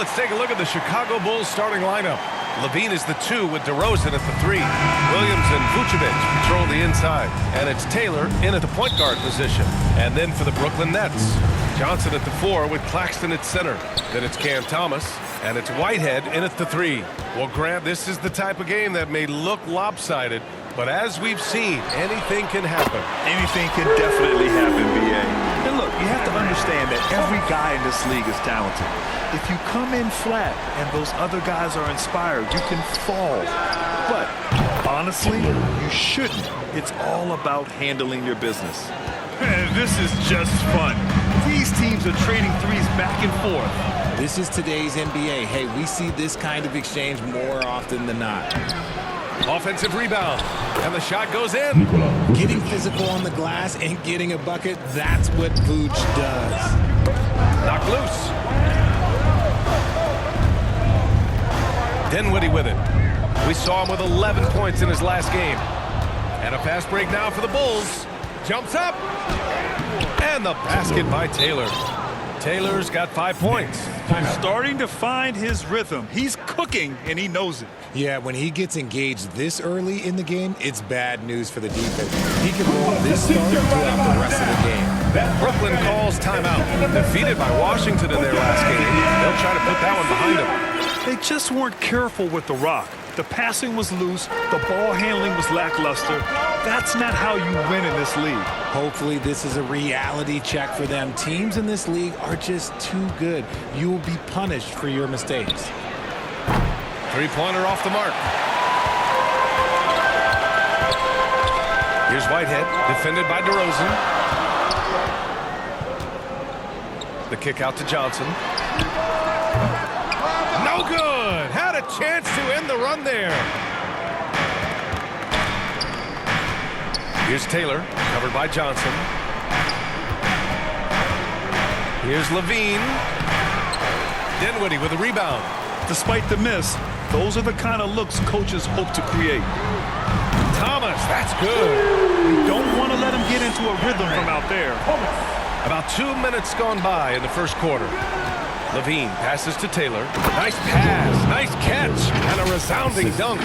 let's take a look at the Chicago Bulls starting lineup. Levine is the 2 with DeRozan at the 3. Williams and Vucevic patrol the inside. And it's Taylor in at the point guard position. And then for the Brooklyn Nets, Johnson at the 4 with Claxton at center. Then it's Cam Thomas. And it's Whitehead in at the 3. Well, Grant, this is the type of game that may look lopsided, but as we've seen, anything can happen. Anything can definitely happen, B.A. And look, you have to understand that every guy in this league is talented. If you come in flat and those other guys are inspired, you can fall. But honestly, you shouldn't. It's all about handling your business. This is just fun. These teams are trading threes back and forth. This is today's NBA. Hey, we see this kind of exchange more often than not. Offensive rebound, and the shot goes in. Getting physical on the glass and getting a bucket, that's what Vooch does. Knocked loose. Dinwiddie with it. We saw him with 11 points in his last game. And a fast break now for the Bulls. Jumps up. And the basket by Taylor. Taylor's got 5 points. Starting to find his rhythm. He's cooking, and he knows it. Yeah, when he gets engaged this early in the game, it's bad news for the defense. He can roll this start throughout the rest of the game. Brooklyn calls timeout. Defeated by Washington in their last game. They'll try to put that one behind them. They just weren't careful with the rock. The passing was loose. The ball handling was lackluster. That's not how you win in this league. Hopefully this is a reality check for them. Teams in this league are just too good. You will be punished for your mistakes. Three-pointer off the mark. Here's Whitehead, defended by DeRozan. The kick out to Johnson. No good! Had a chance to end the run there. Here's Taylor, covered by Johnson. Here's Levine. Dinwiddie with a rebound. Despite the miss, those are the kind of looks coaches hope to create. Thomas, that's good. You don't want to let him get into a rhythm from out there. About 2 minutes gone by in the first quarter. Levine passes to Taylor. Nice pass, nice catch, and a resounding dunk.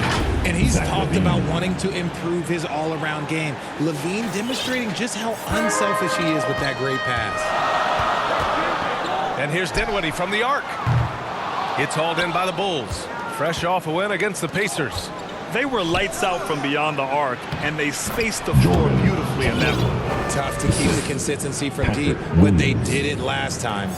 And he's talked about wanting to improve his all-around game. Levine demonstrating just how unselfish he is with that great pass. And here's Dinwiddie from the arc. It's hauled in by the Bulls. Fresh off a win against the Pacers. They were lights out from beyond the arc, and they spaced the floor beautifully in that one. Tough to keep the consistency from deep, but they did it last time.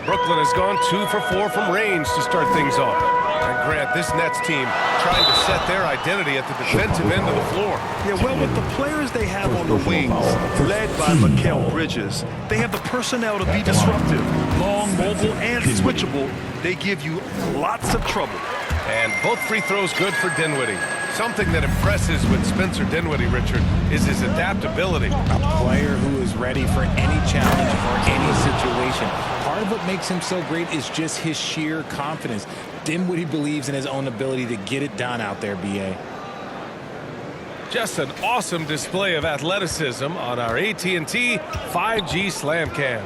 Brooklyn has gone 2 for 4 from range to start things off. And Grant, this Nets team trying to set their identity at the defensive end of the floor. Yeah, well, with the players they have on the wings, led by Mikal Bridges, they have the personnel to be disruptive. Long, mobile, and switchable, they give you lots of trouble. And both free throws good for Dinwiddie. Something that impresses with Spencer Dinwiddie, Richard, is his adaptability. A player who is ready for any challenge or any situation. Part of what makes him so great is just his sheer confidence. Dinwiddie believes in his own ability to get it done out there, B.A. Just an awesome display of athleticism on our AT&T 5G Slam Cam.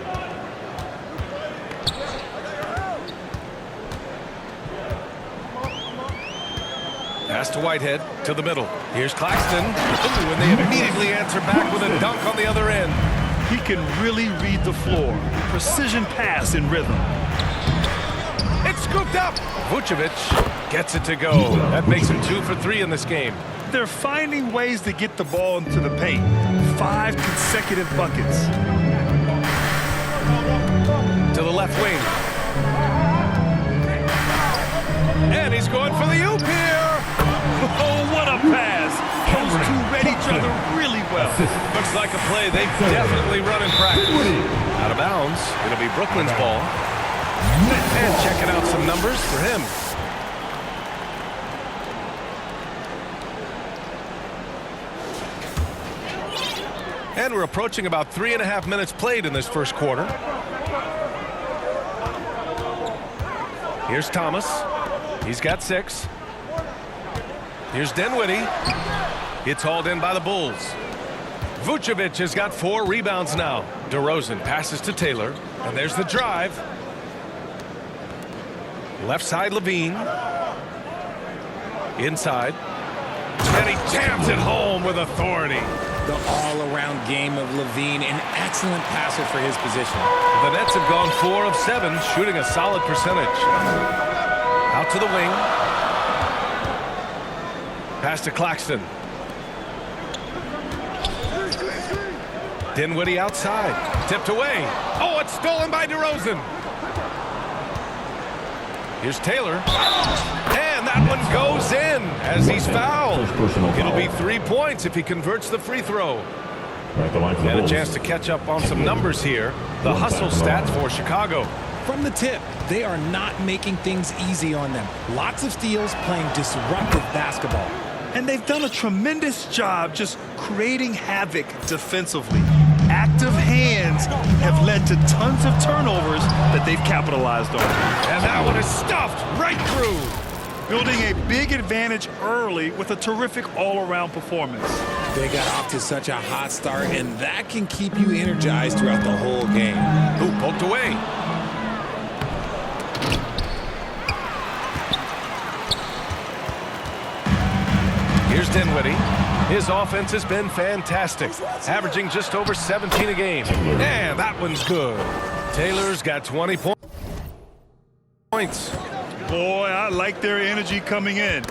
Pass to Whitehead, to the middle. Here's Claxton. Ooh, and they immediately answer back with a dunk on the other end. He can really read the floor. Precision pass in rhythm. It's scooped up. Vucevic gets it to go. That makes him 2 for 3 in this game. They're finding ways to get the ball into the paint. 5 consecutive buckets. To the left wing. And he's going for the oop here. Oh, what a pass. Those two read each other really well. Looks like a play they've definitely run in practice. Out of bounds. It'll be Brooklyn's ball. And checking out some numbers for him. And we're approaching about 3.5 minutes played in this first quarter. Here's Thomas. He's got 6. Here's Dinwiddie. It's hauled in by the Bulls. Vucevic has got 4 rebounds now. DeRozan passes to Taylor. And there's the drive. Left side, Levine. Inside. And he jams it home with authority. The all-around game of Levine, an excellent passer for his position. The Nets have gone 4 of 7, shooting a solid percentage. Out to the wing. Pass to Claxton. Dinwiddie outside. Tipped away. Oh, it's stolen by DeRozan. Here's Taylor. And that one goes in as he's fouled. It'll be 3 points if he converts the free throw. And a chance to catch up on some numbers here. The hustle stats for Chicago. From the tip, they are not making things easy on them. Lots of steals, playing disruptive basketball. And they've done a tremendous job just creating havoc defensively. Active hands have led to tons of turnovers that they've capitalized on. And that one is stuffed right through. Building a big advantage early with a terrific all-around performance. They got off to such a hot start, and that can keep you energized throughout the whole game. Ooh, poked away. Here's Dinwiddie. His offense has been fantastic, averaging just over 17 a game. And that one's good. Taylor's got 20 points. Boy, I like their energy coming in.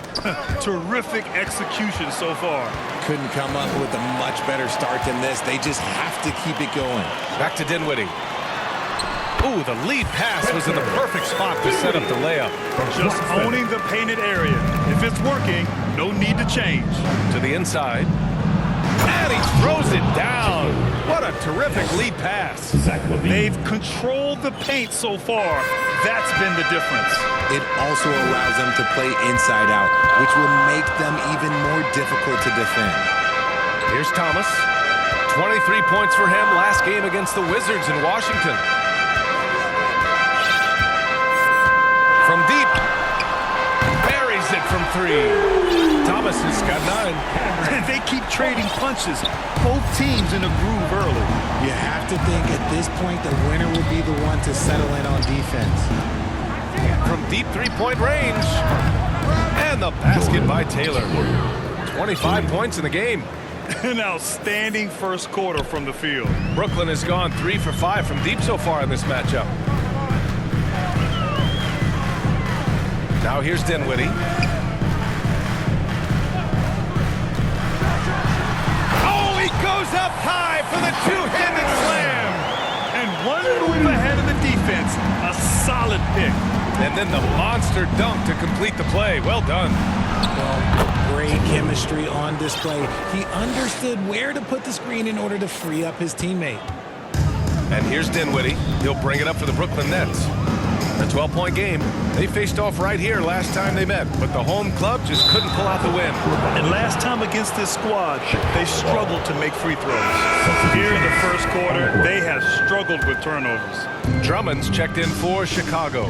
Terrific execution so far. Couldn't come up with a much better start than this. They just have to keep it going. Back to Dinwiddie. Ooh, the lead pass was in the perfect spot to set up the layup. Just owning the painted area. If it's working, no need to change. To the inside. And he throws it down. What a terrific lead pass. They've controlled the paint so far. That's been the difference. It also allows them to play inside out, which will make them even more difficult to defend. Here's Thomas. 23 points for him last game against the Wizards in Washington. From deep. Buries it from 3. Thomas has got 9. They keep trading punches. Both teams in a groove early. You have to think at this point the winner will be the one to settle in on defense. From deep 3-point range. And the basket by Taylor. 25 points in the game. An outstanding first quarter from the field. Brooklyn has gone 3 for 5 from deep so far in this matchup. Now here's Dinwiddie. Oh, he goes up high for the two-handed slam. And one move ahead of the defense. A solid pick. And then the monster dunk to complete the play. Well done. Well, great chemistry on display. He understood where to put the screen in order to free up his teammate. And here's Dinwiddie. He'll bring it up for the Brooklyn Nets. A 12-point game. They faced off right here last time they met, but the home club just couldn't pull out the win. And last time against this squad, they struggled to make free throws. Here in the first quarter, they have struggled with turnovers. Drummond's checked in for Chicago.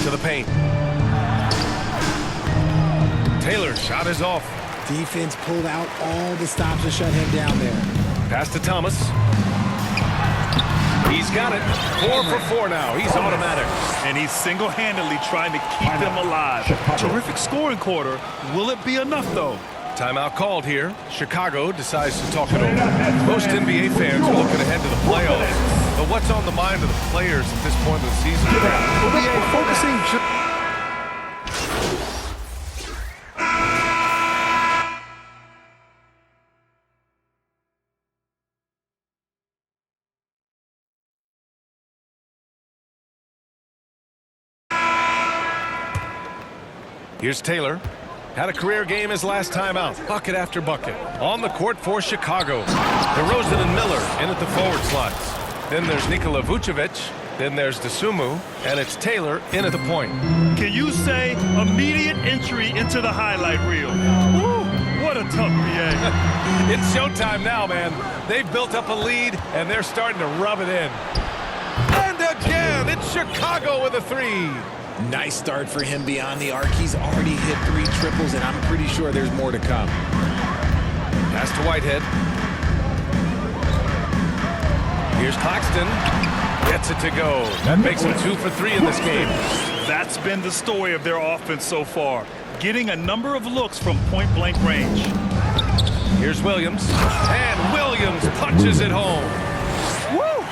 To the paint. Taylor's shot is off. Defense pulled out all the stops to shut him down there. Pass to Thomas. He's got it. 4 for 4 now. He's automatic. And he's single-handedly trying to keep them alive. Terrific scoring quarter. Will it be enough, though? Timeout called here. Chicago decides to talk it over. Most NBA fans are looking ahead to the playoffs. But what's on the mind of the players at this point of the season? Focusing. Here's Taylor. Had a career game his last time out. Bucket after bucket. On the court for Chicago. DeRozan and Miller in at the forward slots. Then there's Nikola Vucevic. Then there's DeSumo. And it's Taylor in at the point. Can you say immediate entry into the highlight reel? Woo, what a tough PA. It's showtime now, man. They've built up a lead, and they're starting to rub it in. And again, it's Chicago with a 3. Nice start for him beyond the arc. He's already hit 3 triples, and I'm pretty sure there's more to come. Pass to Whitehead. Here's Claxton. Gets it to go. That makes him 2 for 3 in this game. That's been the story of their offense so far. Getting a number of looks from point-blank range. Here's Williams. And Williams punches it home. Woo!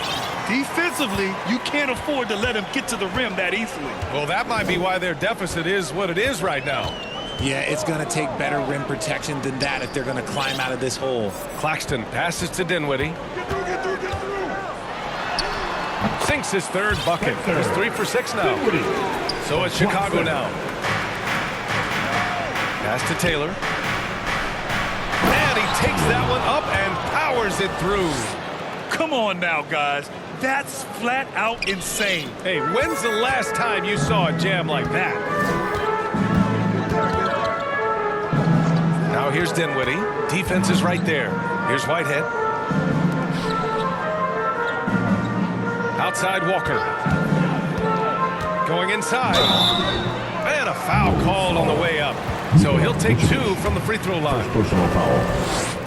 Defensively, you can't afford to let him get to the rim that easily. Well, that might be why their deficit is what it is right now. Yeah, it's going to take better rim protection than that if they're going to climb out of this hole. Claxton passes to Dinwiddie. Sinks his third bucket. He's 3 for 6 now. So it's Chicago now. Pass to Taylor. And he takes that one up and powers it through. Come on now, guys. That's flat out insane. Hey, when's the last time you saw a jam like that? Now here's Dinwiddie. Defense is right there. Here's Whitehead. Outside Walker. Going inside. And a foul called on the way up. So he'll take 2 from the free throw line.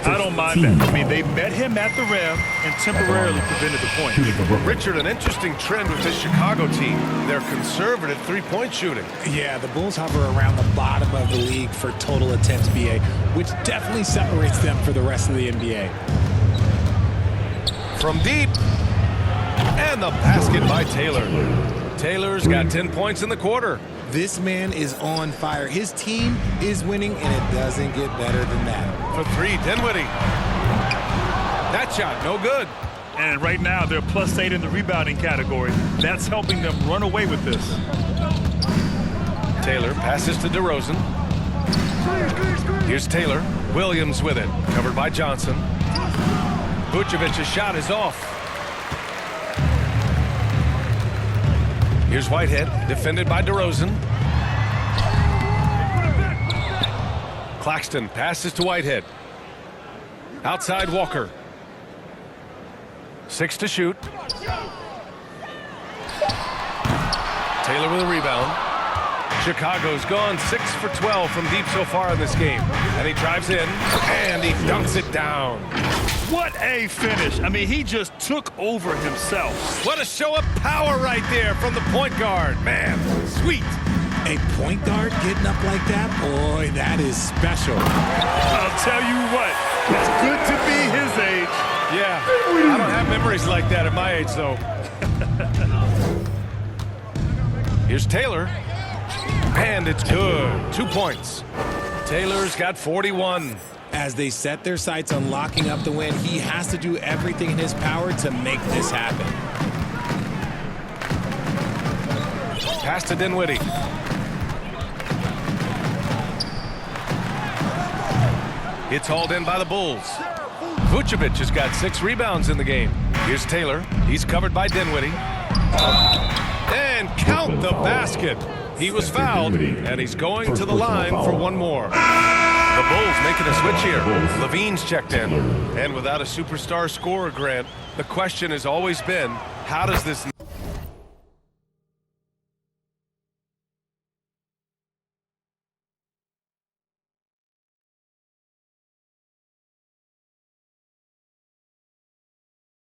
I don't mind that. I mean, they met him at the rim and temporarily prevented the point. Richard, an interesting trend with this Chicago team. They're conservative three-point shooting. Yeah, the Bulls hover around the bottom of the league for total attempts, BA, which definitely separates them for the rest of the NBA. From deep. And the basket by Taylor. Taylor's got 10 points in the quarter. This man is on fire. His team is winning, and it doesn't get better than that. For 3, Dinwiddie. That shot, no good. And right now, they're +8 in the rebounding category. That's helping them run away with this. Taylor passes to DeRozan. Here's Taylor. Williams with it. Covered by Johnson. Vucevic's shot is off. Here's Whitehead, defended by DeRozan. Claxton passes to Whitehead. Outside Walker. 6 to shoot. Taylor with a rebound. Chicago's gone 6 for 12 from deep so far in this game. And he drives in, and he dunks it down. What a finish. I mean, he just took over himself. What a show of power right there from the point guard. Man, sweet. A point guard getting up like that? Boy, that is special. I'll tell you what, it's good to be his age. Yeah, I don't have memories like that at my age, though. Here's Taylor. And it's good. 2 points. Taylor's got 41. As they set their sights on locking up the win, he has to do everything in his power to make this happen. Pass to Dinwiddie. It's hauled in by the Bulls. Vucevic has got 6 rebounds in the game. Here's Taylor. He's covered by Dinwiddie. And count the basket. He was fouled, and he's going to the line for one more. The Bulls making a switch here. Levine's checked in. And without a superstar scorer, Grant, the question has always been, how does this...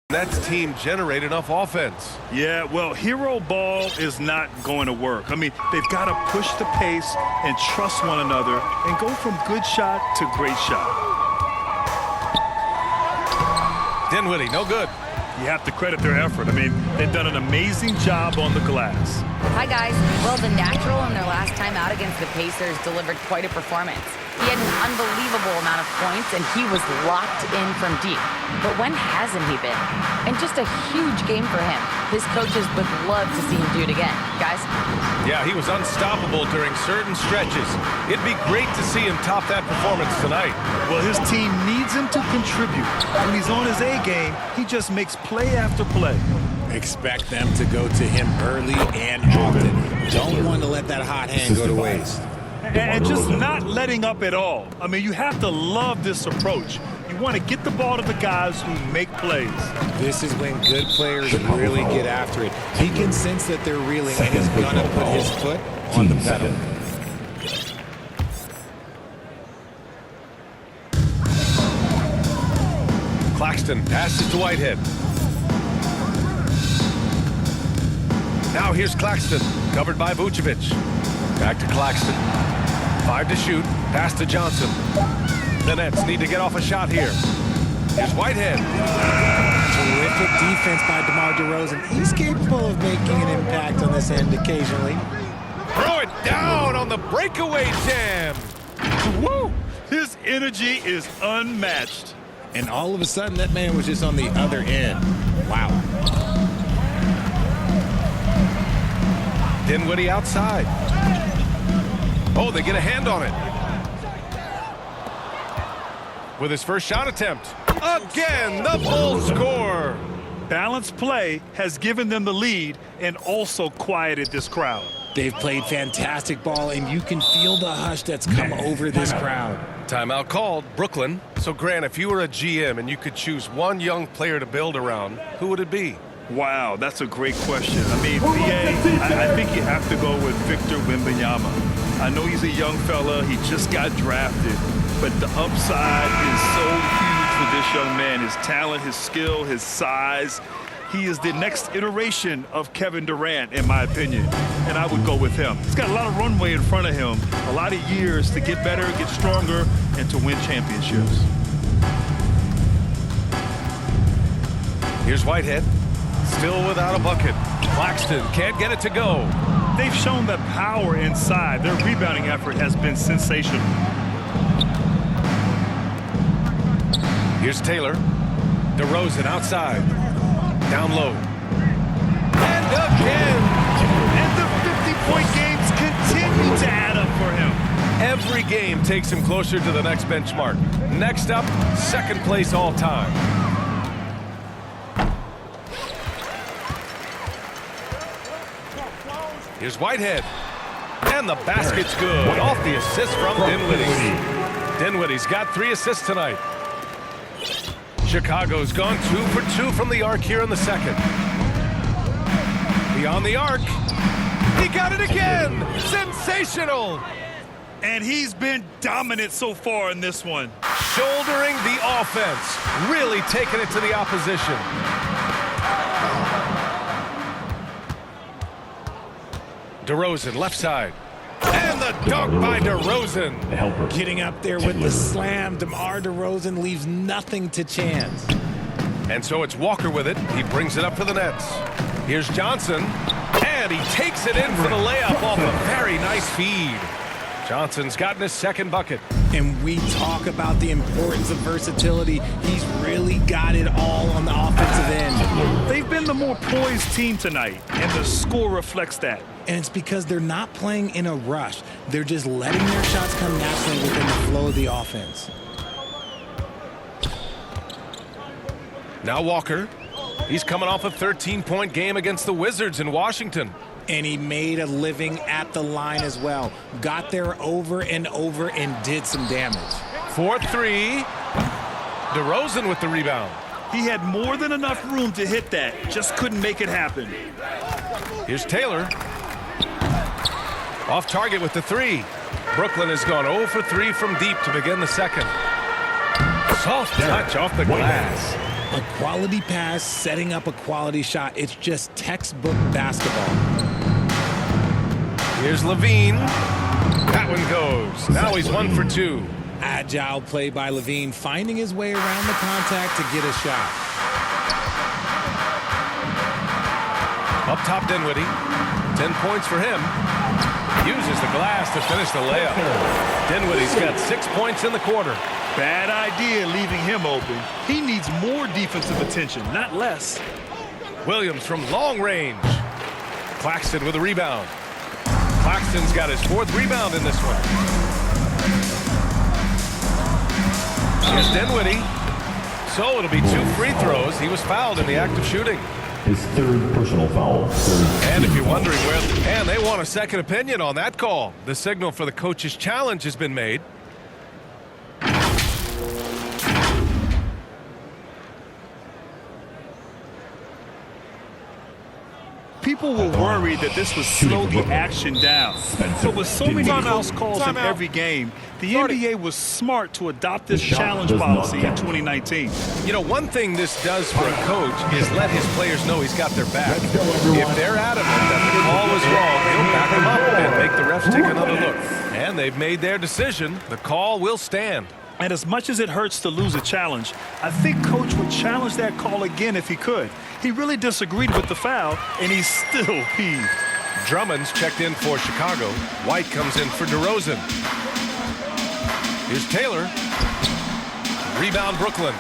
Nets team generate enough offense? Yeah, well, hero ball is not going to work. I mean, they've got to push the pace and trust one another and go from good shot to great shot. Dinwiddie, no good. You have to credit their effort. I mean, they've done an amazing job on the glass. Hi, guys. Well, the natural in their last time out against the Pacers delivered quite a performance. He had an unbelievable amount of points, and he was locked in from deep. But when hasn't he been? And just a huge game for him. His coaches would love to see him do it again. Guys? Yeah, he was unstoppable during certain stretches. It'd be great to see him top that performance tonight. Well, his team needs him to contribute. When he's on his A game, he just makes play after play. Expect them to go to him early and often. Don't want to let that hot hand go to waste. And just not letting up at all. I mean, you have to love this approach. You want to get the ball to the guys who make plays. This is when good players really get after it. He can sense that they're reeling, and he's going to put his foot on the pedal. Claxton passes to Whitehead. Now here's Claxton, covered by Vucevic. Back to Claxton. 5 to shoot. Pass to Johnson. The Nets need to get off a shot here. Here's Whitehead. Terrific defense by DeMar DeRozan. He's capable of making an impact on this end occasionally. Throw it down on the breakaway jam. Woo! His energy is unmatched. And all of a sudden, that man was just on the other end. Wow. Dinwiddie outside. Oh, they get a hand on it. With his first shot attempt. Again, the Bulls score. Balanced play has given them the lead and also quieted this crowd. They've played fantastic ball, and you can feel the hush that's come over this crowd. Timeout called, Brooklyn. So, Grant, if you were a GM and you could choose one young player to build around, who would it be? Wow, that's a great question. I mean, BA, I think you have to go with Victor Wembanyama. I know he's a young fella. He just got drafted. But the upside is so huge for this young man. His talent, his skill, his size. He is the next iteration of Kevin Durant, in my opinion. And I would go with him. He's got a lot of runway in front of him. A lot of years to get better, get stronger, and to win championships. Here's Whitehead. Still without a bucket. Claxton can't get it to go. They've shown that power inside. Their rebounding effort has been sensational. Here's Taylor. DeRozan outside. Down low. And again. And the 50-point games continue to add up for him. Every game takes him closer to the next benchmark. Next up, second place all time. Here's Whitehead. And the basket's good. Off the assist from Dinwiddie. Dinwiddie's got 3 assists tonight. Chicago's gone 2 for 2 from the arc here in the second. Beyond the arc. He got it again. Sensational. And he's been dominant so far in this one. Shouldering the offense. Really taking it to the opposition. DeRozan, left side. And the dunk by DeRozan. Getting up there with the slam. DeMar DeRozan leaves nothing to chance. And so it's Walker with it. He brings it up for the Nets. Here's Johnson. And he takes it in for the layup off a very nice feed. Johnson's gotten his second bucket. And we talk about the importance of versatility. He's really got it all on the offensive end. They've been the more poised team tonight, and the score reflects that. And it's because they're not playing in a rush. They're just letting their shots come naturally within the flow of the offense. Now Walker. He's coming off a 13-point game against the Wizards in Washington. And he made a living at the line as well. Got there over and over and did some damage. 4-3. DeRozan with the rebound. He had more than enough room to hit that. Just couldn't make it happen. Here's Taylor. Off target with the 3. Brooklyn has gone 0 for 3 from deep to begin the second. Soft touch off the glass. A quality pass, setting up a quality shot. It's just textbook basketball. Here's Levine. That one goes. Now he's 1 for 2. Agile play by Levine, finding his way around the contact to get a shot. Up top, Dinwiddie. 10 points for him. Uses the glass to finish the layup. Dinwiddie's got 6 points in the quarter. Bad idea leaving him open. He needs more defensive attention, not less. Williams from long range. Claxton with a rebound. Claxton's got his 4th rebound in this one. Here's Dinwiddie. So it'll be 2 free throws. He was fouled in the act of shooting. His 3rd personal foul. And if you're wondering where, and they want a second opinion on that call. The signal for the coach's challenge has been made. people were worried that this would slow the action down. But with so many close calls in every game, the NBA was smart to adopt this challenge policy in 2019. You know, one thing this does for a coach is let his players know he's got their back. If they're adamant that the call was wrong, he'll back them up and make the refs take another look. And they've made their decision. The call will stand. And as much as it hurts to lose a challenge, I think Coach would challenge that call again if he could. He really disagreed with the foul, and he's still peeved. Drummond's checked in for Chicago. White comes in for DeRozan. Here's Taylor. Rebound, Brooklyn.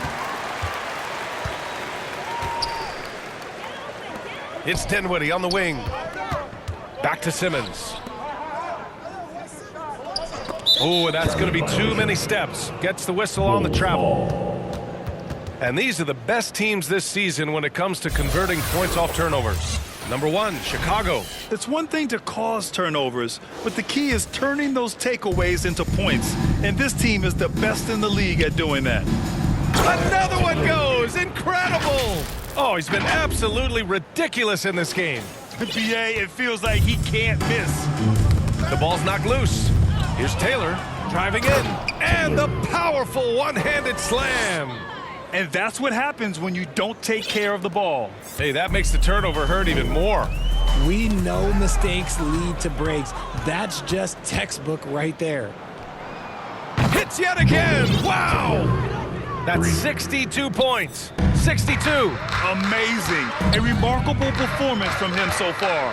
It's Dinwiddie on the wing. Back to Simmons. Oh, and that's going to be too many steps. Gets the whistle on the travel. And these are the best teams this season when it comes to converting points off turnovers. Number 1, Chicago. It's one thing to cause turnovers, but the key is turning those takeaways into points. And this team is the best in the league at doing that. Another one goes. Incredible. Oh, he's been absolutely ridiculous in this game. BA, it feels like he can't miss. The ball's knocked loose. Here's Taylor driving in. And the powerful one-handed slam. And that's what happens when you don't take care of the ball. Hey, that makes the turnover hurt even more. We know mistakes lead to breaks. That's just textbook right there. Hits yet again. Wow. That's 62 points. 62. Amazing. A remarkable performance from him so far.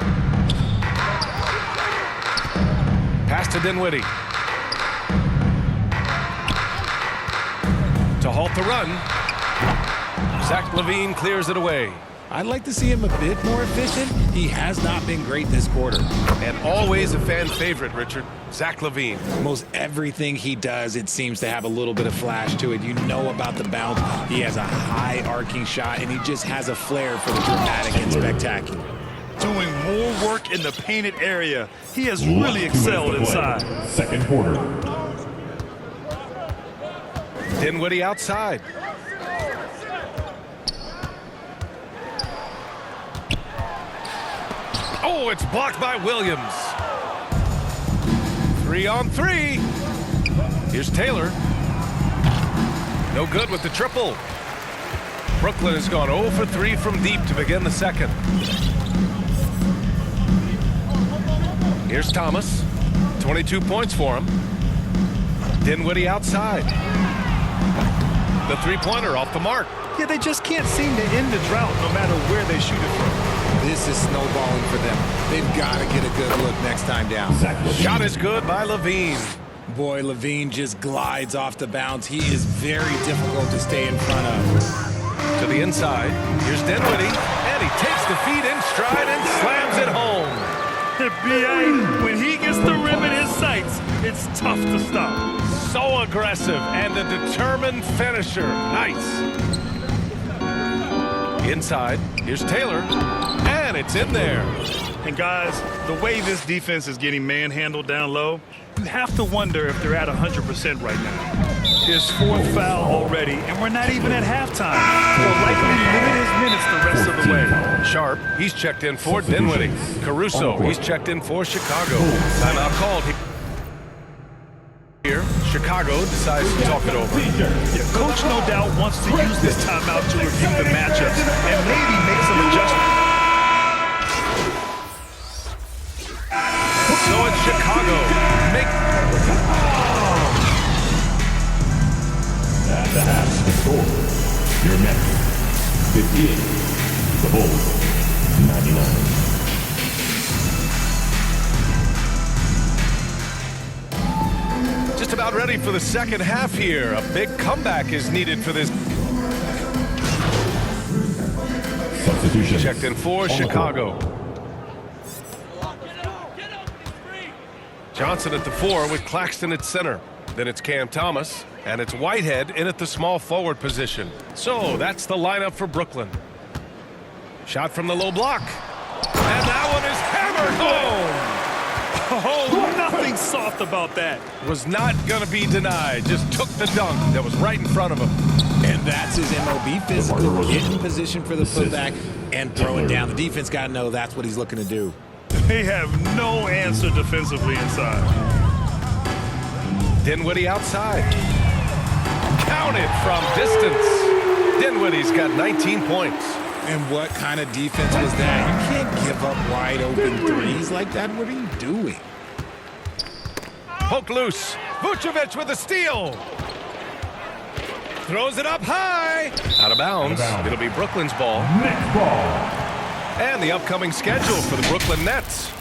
Pass to Dinwiddie. To halt the run. Zach LaVine clears it away. I'd like to see him a bit more efficient. He has not been great this quarter. And always a fan favorite, Richard. Zach LaVine. Most everything he does, it seems to have a little bit of flash to it. You know about the bounce. He has a high arcing shot, and he just has a flair for the dramatic and spectacular. Doing more work in the painted area. He has really excelled inside. Second quarter. Dinwiddie outside. Oh, it's blocked by Williams. 3-on-3. Here's Taylor. No good with the triple. Brooklyn has gone 0 for 3 from deep to begin the second. Here's Thomas. 22 points for him. Dinwiddie outside. The three-pointer off the mark. Yeah, they just can't seem to end the drought no matter where they shoot it from. This is snowballing for them. They've got to get a good look next time down. Shot is good by LaVine. Boy, LaVine just glides off the bounce. He is very difficult to stay in front of. To the inside. Here's Dinwiddie. And he takes the feet in stride and slams it home. BA, when he gets the rim in his sights, it's tough to stop. So aggressive and a determined finisher. Nice. Inside. Here's Taylor. And it's in there. And guys, the way this defense is getting manhandled down low, you have to wonder if they're at 100% right now. His 4th foul already, and we're not even at halftime. They'll likely limit his minutes the rest of the way. Sharp, he's checked in for Dinwiddie. Caruso, he's checked in for Chicago. Timeout called here. Chicago decides to talk it over. Yeah, Coach no doubt wants to use this timeout to review the matchups and maybe make some adjustments. So it's Chicago. At the half, the score. Your next 58. The Bulls 99. Just about ready for the second half here. A big comeback is needed for this. Substitution. Checked in for Chicago. Johnson at the 4 with Claxton at center. Then it's Cam Thomas, and it's Whitehead in at the small forward position. So that's the lineup for Brooklyn. Shot from the low block. And that one is hammered home. Oh, nothing soft about that. Was not going to be denied. Just took the dunk that was right in front of him. And That's his MOB, physical, get in position for the putback and throw it down. The defense got to know that's what he's looking to do. They have no answer defensively inside. Dinwiddie outside. Counted from distance. Dinwiddie's got 19 points. And what kind of defense was that? You can't give up wide open threes like that. What are you doing? Poke loose. Vucevic with a steal. Throws it up high. Out of bounds. It'll be Brooklyn's ball. Next ball. And the upcoming schedule for the Brooklyn Nets.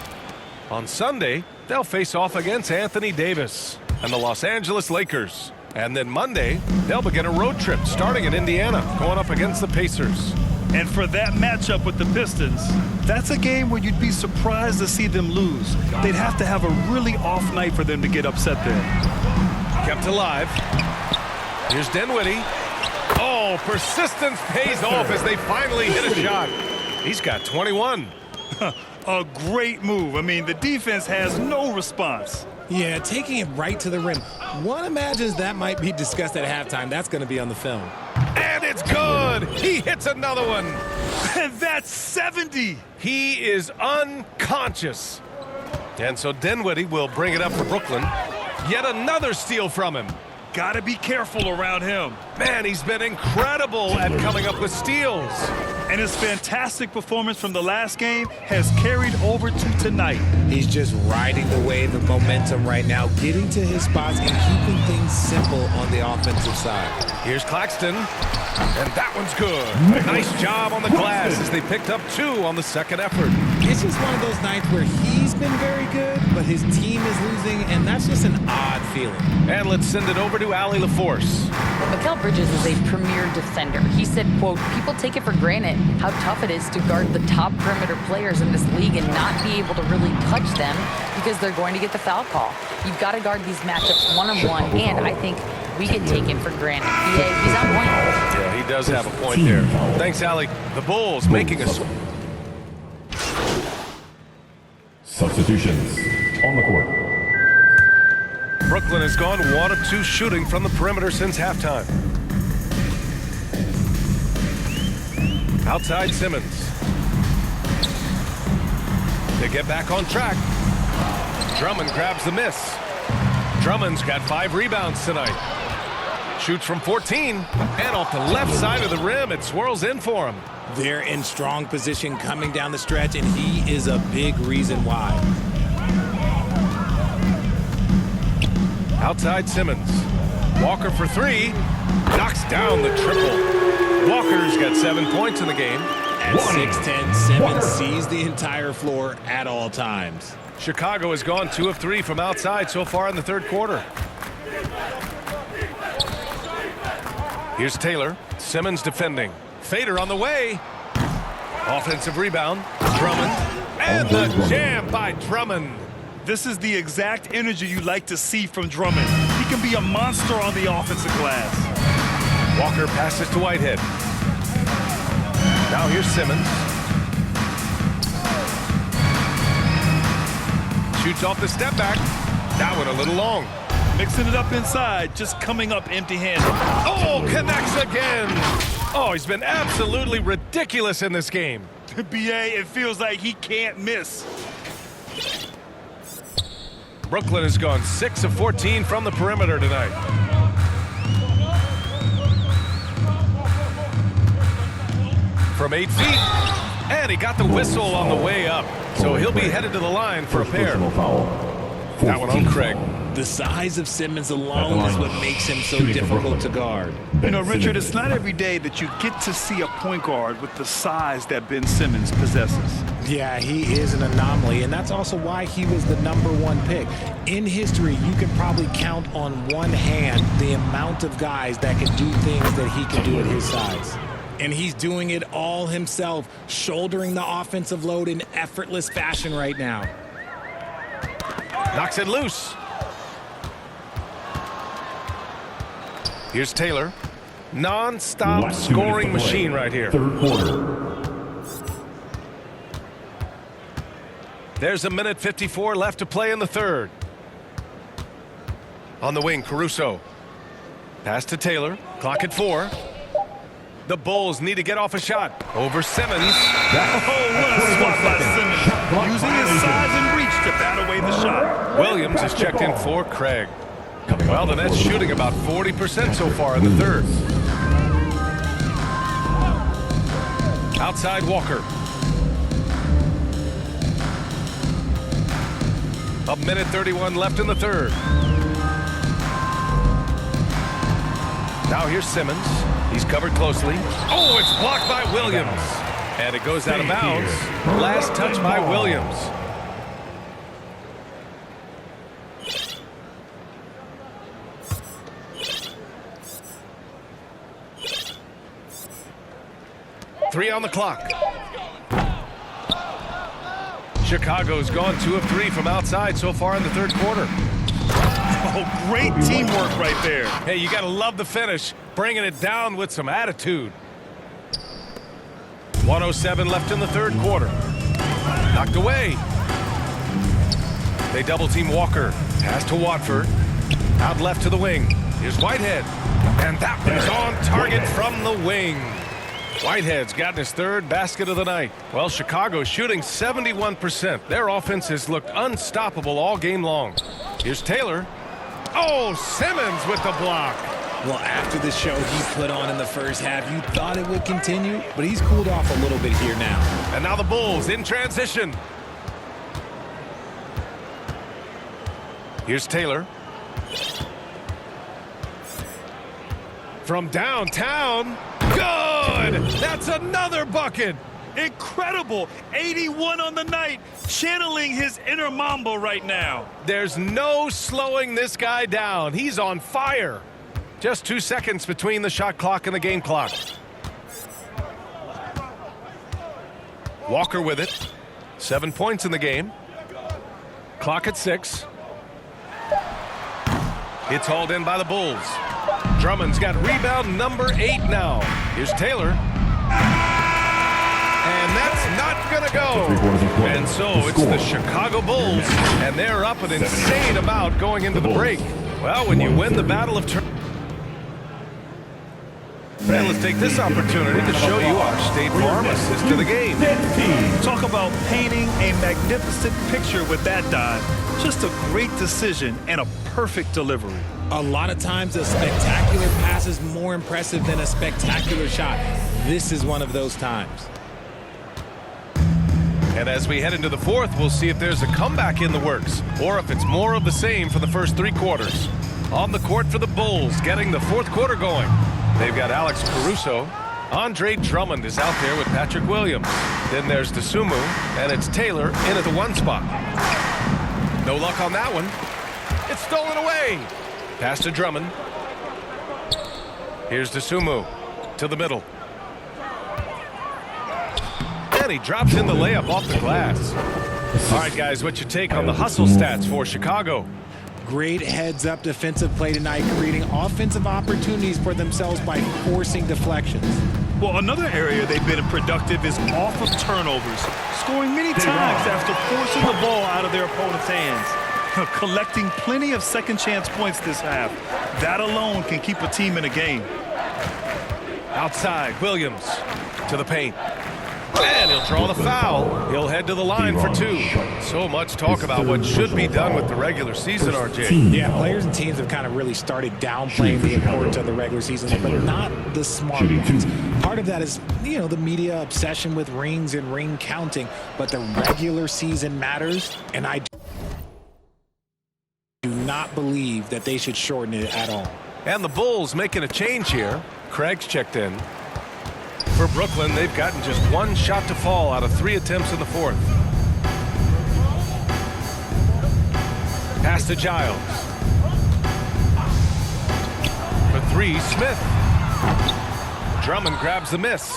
On Sunday, they'll face off against Anthony Davis and the Los Angeles Lakers. And then Monday, they'll begin a road trip starting in Indiana, going up against the Pacers. And for that matchup with the Pistons, that's a game where you'd be surprised to see them lose. They'd have to have a really off night for them to get upset there. Kept alive. Here's Dinwiddie. Oh, persistence pays off as they finally hit a shot. He's got 21. A great move. I mean, the defense has no response. Yeah, taking it right to the rim. One imagines that might be discussed at halftime. That's going to be on the film. And it's good. He hits another one. And that's 70. He is unconscious. And so Dinwiddie will bring it up for Brooklyn. Yet another steal from him. Got to be careful around him. Man, he's been incredible at coming up with steals. And his fantastic performance from the last game has carried over to tonight. He's just riding the wave of momentum right now, getting to his spots and keeping things simple on the offensive side. Here's Claxton, and that one's good. Nice job on the glass as they picked up 2 on the second effort. It's just one of those nights where he's been very good, but his team is losing, and that's just an odd feeling. And let's send it over to Allie LaForce. Mikal Bridges is a premier defender. He said, quote, people take it for granted how tough it is to guard the top perimeter players in this league and not be able to really touch them because they're going to get the foul call. You've got to guard these matchups one-on-one, and I think we can take it for granted. He's on point. Yeah, he does have a point there. Thanks, Allie. The Bulls making a... Substitutions on the court. Brooklyn has gone 1 of 2 shooting from the perimeter since halftime. Outside Simmons. They get back on track. Drummond grabs the miss. Drummond's got 5 rebounds tonight. Shoots from 14, and off the left side of the rim, it swirls in for him. They're in strong position coming down the stretch, and he is a big reason why. Outside Simmons. Walker for 3. Knocks down the triple. Walker's got 7 points in the game. At 6'10", Simmons sees the entire floor at all times. Chicago has gone 2 of 3 from outside so far in the third quarter. Here's Taylor. Simmons defending. Fader on the way. Offensive rebound. Drummond. And the jam by Drummond. This is the exact energy you like to see from Drummond. He can be a monster on the offensive glass. Walker passes to Whitehead. Now here's Simmons. Shoots off the step back. That one a little long. Mixing it up inside, just coming up empty-handed. Oh, connects again. Oh, he's been absolutely ridiculous in this game. BA, it feels like he can't miss. Brooklyn has gone 6 of 14 from the perimeter tonight. From 8 feet, and he got the whistle on the way up. So he'll be headed to the line for a pair. That one on Craig. The size of Simmons alone is what makes him so difficult to guard. You know, Richard, it's not every day that you get to see a point guard with the size that Ben Simmons possesses. Yeah, he is an anomaly, and that's also why he was the #1 pick. In history, you can probably count on one hand the amount of guys that can do things that he can do at his size. And he's doing it all himself, shouldering the offensive load in effortless fashion right now. Knocks it loose. Here's Taylor. Non-stop scoring machine right here. Third quarter. There's 1:54 left to play in the third. On the wing, Caruso. Pass to Taylor. Clock at 4. The Bulls need to get off a shot. Over Simmons. Oh, what a swat by Simmons. Using his size and reach to bat away the shot. Williams is checked in for Craig. Well, the Nets shooting about 40% so far in the third. Outside Walker. A minute 31 left in the third. Now here's Simmons. He's covered closely. Oh, it's blocked by Williams. And it goes out of bounds. Last touch by Williams. Three on the clock. Chicago's gone 2 of 3 from outside so far in the third quarter. Oh, great teamwork right there. Hey, you got to love the finish, bringing it down with some attitude. 1:07 left in the third quarter. Knocked away. They double team Walker. Pass to Watford. Out left to the wing. Here's Whitehead. And that one's on target from the wing. Whitehead's gotten his third basket of the night. Well, Chicago's shooting 71%. Their offense has looked unstoppable all game long. Here's Taylor. Oh, Simmons with the block. Well, after the show he put on in the first half, you thought it would continue, but he's cooled off a little bit here now. And now the Bulls in transition. Here's Taylor. From downtown. Good! That's another bucket. Incredible. 81 on the night. Channeling his inner Mamba right now. There's no slowing this guy down. He's on fire. Just 2 seconds between the shot clock and the game clock. Walker with it. 7 points in the game. Clock at 6. It's hauled in by the Bulls. Drummond's got rebound number 8 now. Here's Taylor. And that's not going to go. And so it's the Chicago Bulls, and they're up an insane amount going into the break. Well, when you win the battle of and let's take this opportunity to show you our State Farm assist to the game. Talk about painting a magnificent picture with that dive. Just a great decision and a perfect delivery. A lot of times a spectacular pass is more impressive than a spectacular shot. This is one of those times. And as we head into the fourth, we'll see if there's a comeback in the works or if it's more of the same for the first 3 quarters. On the court for the Bulls, getting the fourth quarter going. They've got Alex Caruso. Andre Drummond is out there with Patrick Williams. Then there's Dosunmu, and it's Taylor in at the 1 spot. No luck on that one. It's stolen away. Pass to Drummond. Here's Dosunmu to the middle. And he drops in the layup off the glass. All right, guys, what's your take on the hustle stats for Chicago? Great heads-up defensive play tonight, creating offensive opportunities for themselves by forcing deflections. Well, another area they've been productive is off of turnovers, scoring many times after forcing the ball out of their opponent's hands. Collecting plenty of second chance points this half. That alone can keep a team in a game. Outside, Williams to the paint. And he'll draw the foul. He'll head to the line for 2. So much talk about what should be done with the regular season, RJ. Yeah, players and teams have kind of really started downplaying the importance of the regular season, but not the smart ones. Part of that is, the media obsession with rings and ring counting, but the regular season matters, and I do not believe that they should shorten it at all. And the Bulls making a change here. Craig's checked in. For Brooklyn, they've gotten just 1 shot to fall out of 3 attempts in the fourth. Pass to Giles. For 3, Smith. Drummond grabs the miss.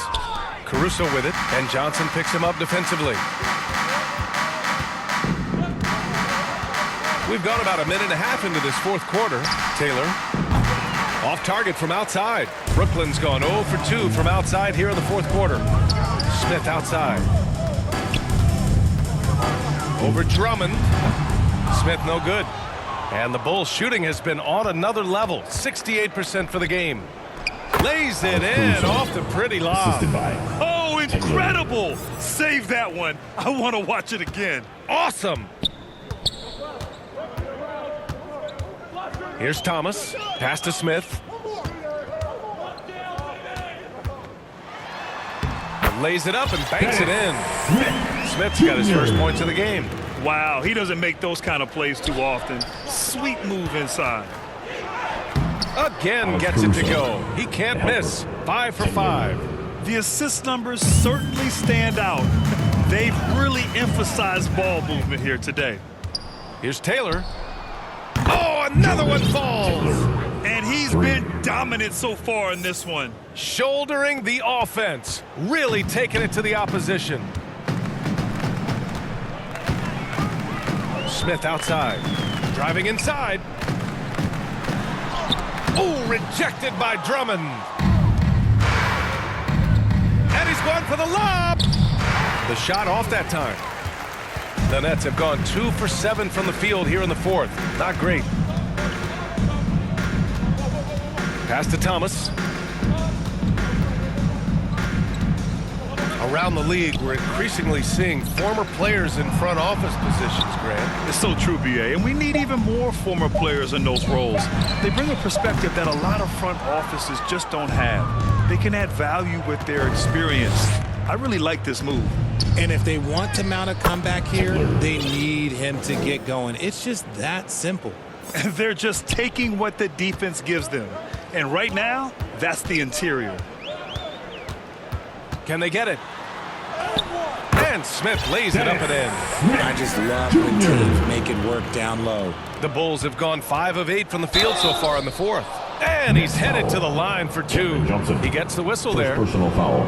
Caruso with it, and Johnson picks him up defensively. We've gone about a minute and a half into this fourth quarter. Taylor. Off target from outside. Brooklyn's gone 0 for 2 from outside here in the fourth quarter. Smith outside. Over Drummond. Smith no good. And the Bulls shooting has been on another level. 68% for the game. Lays it in off the pretty lob. Assisted by Oh, incredible! Save that one. I want to watch it again. Awesome. Here's Thomas. Pass to Smith. Lays it up and banks it in. Smith's got his first points of the game. Wow, he doesn't make those kind of plays too often. Sweet move inside. Again gets it to go. He can't miss. 5 for 5. The assist numbers certainly stand out. They've really emphasized ball movement here today. Here's Taylor. Oh, another one falls. And he's been dominant so far in this one. Shouldering the offense. Really taking it to the opposition. Smith outside. Driving inside. Oh, rejected by Drummond. And he's going for the lob. The shot off that time. The Nets have gone 2 for 7 from the field here in the fourth. Not great. Pass to Thomas. Around the league, we're increasingly seeing former players in front office positions, Grant. It's so true, BA, and we need even more former players in those roles. They bring a perspective that a lot of front offices just don't have. They can add value with their experience. I really like this move. And if they want to mount a comeback here, they need him to get going. It's just that simple. They're just taking what the defense gives them. And right now, that's the interior. Can they get it? And Smith lays it up and in. I just love when teams make it work down low. The Bulls have gone 5 of 8 from the field so far in the fourth. And he's headed to the line for 2. He gets the whistle there. Personal foul.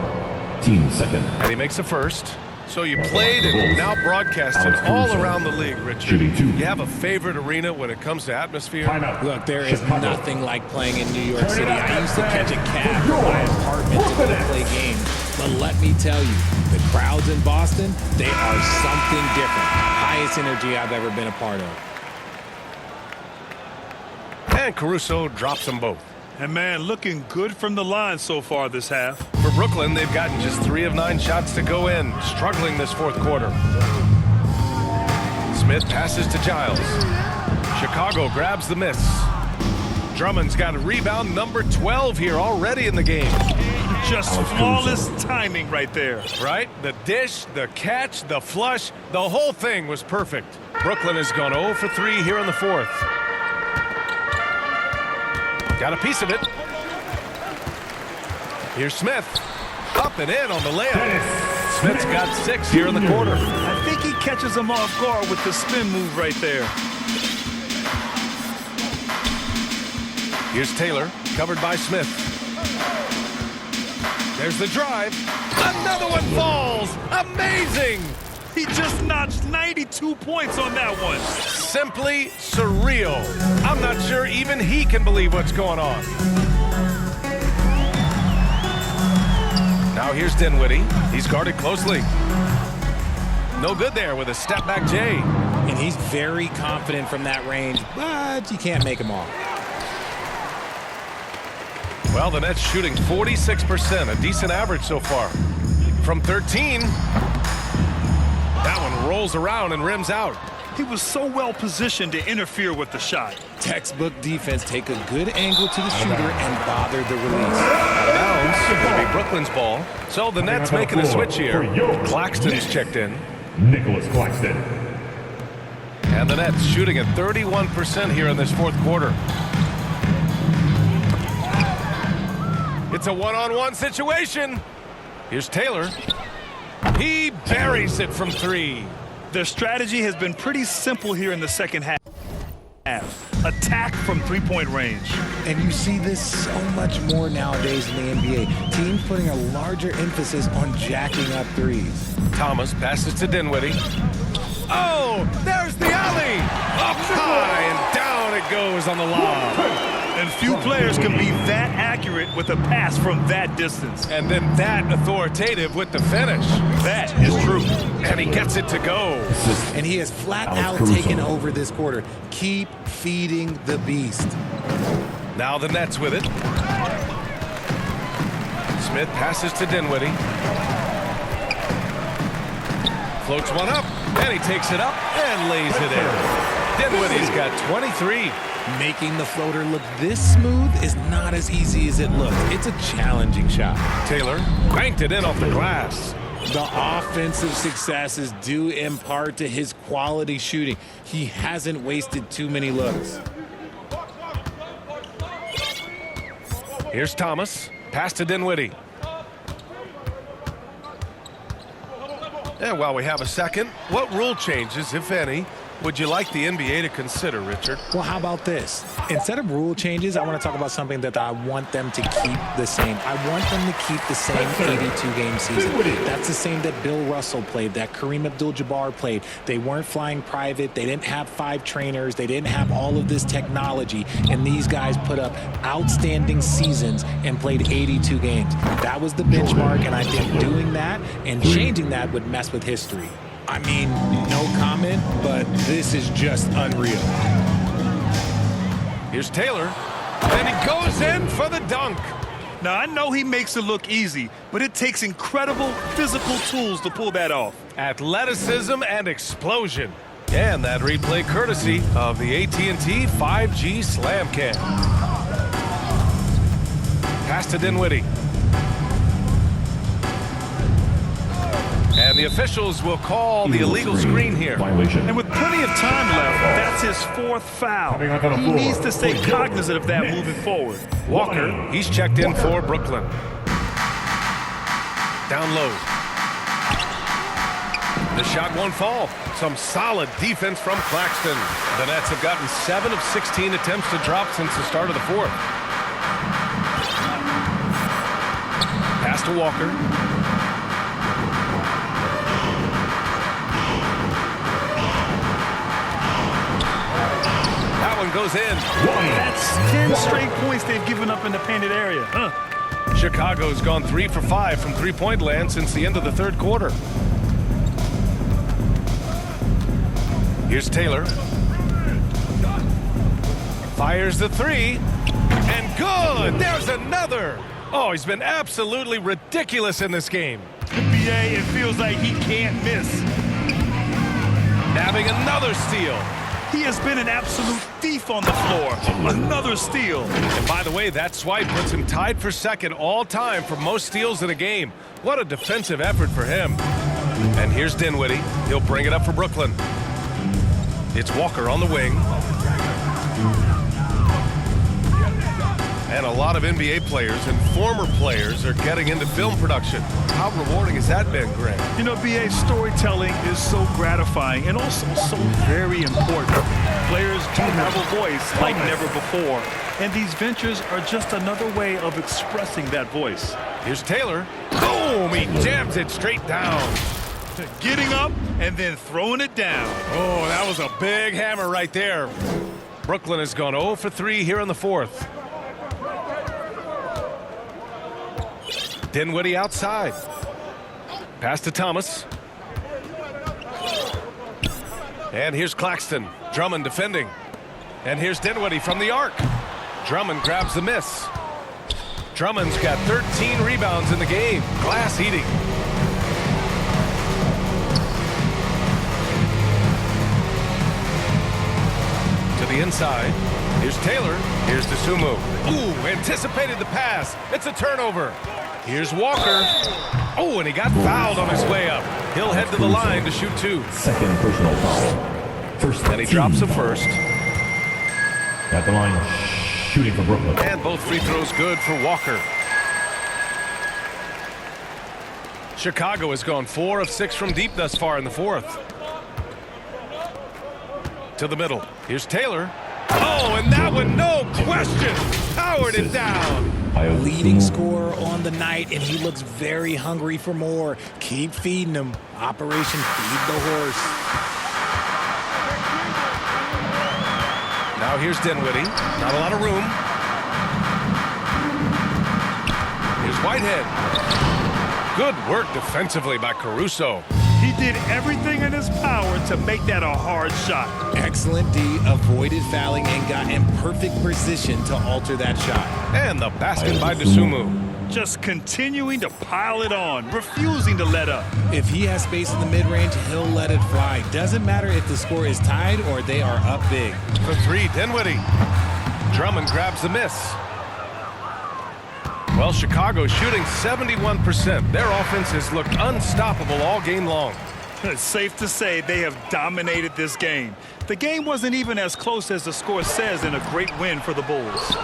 Team second. And he makes a first. So you played and now broadcasted all around the league, Richard. Shooting 2. You have a favorite arena when it comes to atmosphere? Look, there is nothing like playing in New York City. I used to catch a cab from my apartment to go play games. But let me tell you, the crowds in Boston, they are something different. Highest energy I've ever been a part of. And Caruso drops them both. And man, looking good from the line so far this half. For Brooklyn, they've gotten just 3 of 9 shots to go in, struggling this fourth quarter. Smith passes to Giles. Chicago grabs the miss. Drummond's got a rebound number 12 here already in the game. Just flawless timing right there. Right? The dish, the catch, the flush, the whole thing was perfect. Brooklyn has gone 0 for 3 here in the fourth. Got a piece of it. Here's Smith. Up and in on the layup. Smith's got 6 here in the quarter. I think he catches him off guard with the spin move right there. Here's Taylor, covered by Smith. There's the drive. Another one falls. Amazing. He just notched 92 points on that one. Simply surreal. I'm not sure even he can believe what's going on. Now here's Dinwiddie. He's guarded closely. No good there with a step-back J. And he's very confident from that range, but you can't make him all. Well, the Nets shooting 46%, a decent average so far. From 13, that one rolls around and rims out. He was so well positioned to interfere with the shot. Textbook defense, take a good angle to the shooter and bother the release. Out of bounds, it'll be Brooklyn's ball. So the Nets making a switch here. Claxton's checked in. Nicholas Claxton. And the Nets shooting at 31% here in this fourth quarter. It's a one-on-one situation. Here's Taylor. He buries it from 3. Their strategy has been pretty simple here in the second half. Attack from three-point range. And you see this so much more nowadays in the NBA. Teams putting a larger emphasis on jacking up threes. Thomas passes to Dinwiddie. Oh, there's the alley. Up high and down it goes on the lob. And few players can be that accurate with a pass from that distance. And then that authoritative with the finish. That is true. And he gets it to go. And he has flat out taken over this quarter. Keep feeding the beast. Now the Nets with it. Smith passes to Dinwiddie. Floats one up, and he takes it up and lays it in. Dinwiddie's got 23. Making the floater look this smooth is not as easy as it looks. It's a challenging shot. Taylor banked it in off the glass. The offensive success is due in part to his quality shooting. He hasn't wasted too many looks. Here's Thomas. Pass to Dinwiddie. And while we have a second, what rule changes, if any, would you like the NBA to consider, Richard? Well, how about this? Instead of rule changes, I want to talk about something that I want them to keep the same. I want them to keep the same 82-game season. That's the same that Bill Russell played, that Kareem Abdul-Jabbar played. They weren't flying private. They didn't have 5 trainers. They didn't have all of this technology. And these guys put up outstanding seasons and played 82 games. That was the benchmark, and I think doing that and changing that would mess with history. I mean, no comment, but this is just unreal. Here's Taylor, and he goes in for the dunk. Now, I know he makes it look easy, but it takes incredible physical tools to pull that off. Athleticism and explosion. And that replay courtesy of the AT&T 5G Slam Cam. Pass to Dinwiddie. And the officials will call the illegal screen here. Violation. And with plenty of time left, that's his 4th foul. He needs to stay cognizant of that moving forward. Walker, he's checked in for Brooklyn. Down low. The shot won't fall. Some solid defense from Claxton. The Nets have gotten 7 of 16 attempts to drop since the start of the 4th. Pass to Walker. Goes in. That's 10 straight points they've given up in the painted area. Chicago's gone 3 for 5 from three-point land since the end of the 3rd quarter. Here's Taylor. Fires the 3. And good! There's another! Oh, he's been absolutely ridiculous in this game. NBA, it feels like he can't miss. Nabbing another steal. He has been an absolute thief on the floor. Another steal. And by the way, that swipe puts him tied for 2nd all-time for most steals in a game. What a defensive effort for him. And here's Dinwiddie. He'll bring it up for Brooklyn. It's Walker on the wing. And a lot of NBA players and former players are getting into film production. How rewarding has that been, Greg? You know, BA, storytelling is so gratifying and also so very important. Players do have a voice like never before, and these ventures are just another way of expressing that voice. Here's Taylor. Boom! He jams it straight down. Getting up and then throwing it down. Oh, that was a big hammer right there. Brooklyn has gone 0 for 3 here in the 4th. Dinwiddie outside. Pass to Thomas. And here's Claxton. Drummond defending. And here's Dinwiddie from the arc. Drummond grabs the miss. Drummond's got 13 rebounds in the game. Glass eating. To the inside. Here's Taylor. Here's Dosunmu. Ooh, anticipated the pass. It's a turnover. Here's Walker. Oh, and he got fouled on his way up. He'll head to the line to shoot 2. 2nd personal foul. First And he drops a first. At the line, shooting for Brooklyn. And both free throws good for Walker. Chicago has gone 4 of 6 from deep thus far in the 4th. To the middle. Here's Taylor. Oh, and that one, no question, powered it down. Leading scorer on the night, and he looks very hungry for more. Keep feeding him. Operation Feed the Horse. Now here's Dinwiddie. Not a lot of room. Here's Whitehead. Good work defensively by Caruso. He did everything in his power to make that a hard shot. Excellent D, avoided fouling and got in perfect position to alter that shot. And the basket by Dosunmu. just continuing to pile it on, refusing to let up. If he has space in the mid-range, he'll let it fly. Doesn't matter if the score is tied or they are up big. For three, Dinwiddie. Drummond grabs the miss. Well, Chicago shooting 71%. Their offense has looked unstoppable all game long. It's safe to say they have dominated this game. The game wasn't even as close as the score says in a great win for the Bulls.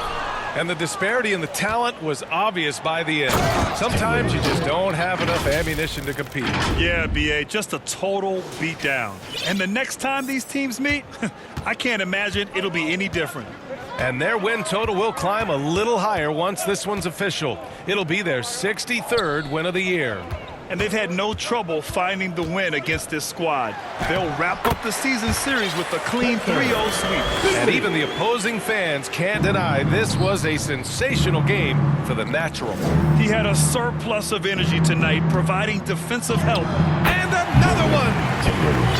And the disparity in the talent was obvious by the end. Sometimes you just don't have enough ammunition to compete. Yeah, B.A., just a total beatdown. And the next time these teams meet, I can't imagine it'll be any different. And their win total will climb a little higher once this one's official. It'll be their 63rd win of the year. And they've had no trouble finding the win against this squad. They'll wrap up the season series with a clean 3-0 sweep. And even the opposing fans can't deny this was a sensational game for the Natural. He had a surplus of energy tonight, providing defensive help. And another one!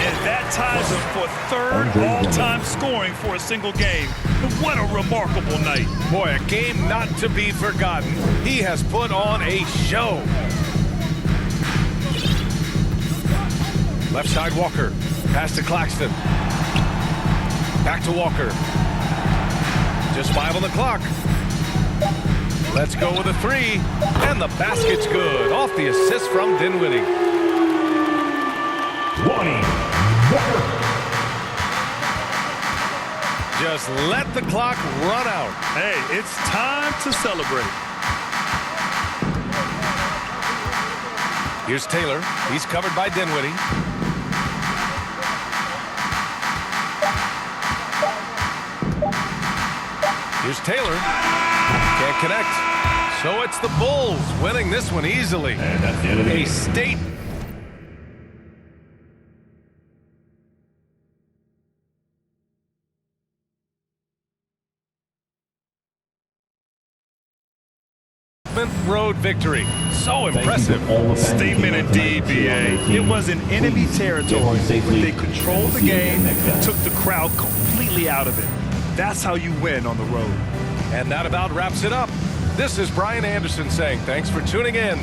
And that ties him for third all-time scoring for a single game. What a remarkable night. Boy, a game not to be forgotten. He has put on a show. Left side, Walker. Pass to Claxton. Back to Walker. Just 5 on the clock. Let's go with a three. And the basket's good. Off the assist from Dinwiddie. 20. Walker. Just let the clock run out. Hey, it's time to celebrate. Here's Taylor. He's covered by Dinwiddie. Here's Taylor. Can't connect. So it's the Bulls winning this one easily. And that's the end of the A game. state road victory. So impressive. Statement indeed, B.A. It was in enemy territory, but they controlled the game and took the crowd completely out of it. That's how you win on the road. And that about wraps it up. This is Brian Anderson saying thanks for tuning in.